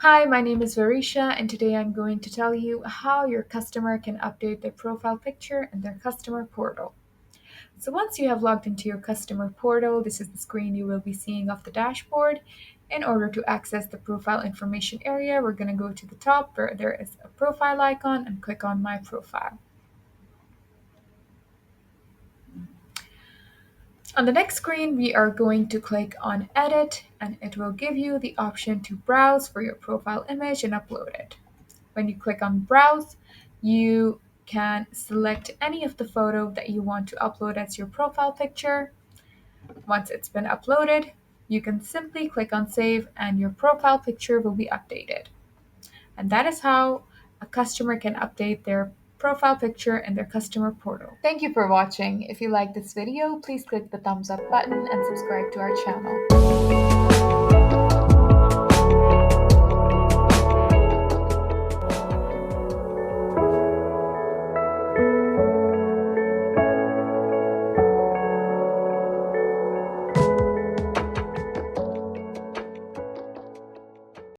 Hi, my name is Varisha, and today I'm going to tell you how your customer can update their profile picture in their customer portal. So, once you have logged into your customer portal, this is the screen you will be seeing of the dashboard. In order to access the profile information area, we're going to go to the top where there is a profile icon and click on My Profile. On the next screen, we are going to click on Edit, and it will give you the option to browse for your profile image and upload it. When you click on Browse, you can select any of the photo that you want to upload as your profile picture. Once it's been uploaded, you can simply click on Save and your profile picture will be updated. And that is how a customer can update their profile picture in their customer portal. Thank you for watching. If you like this video, please click the thumbs up button and subscribe to our channel.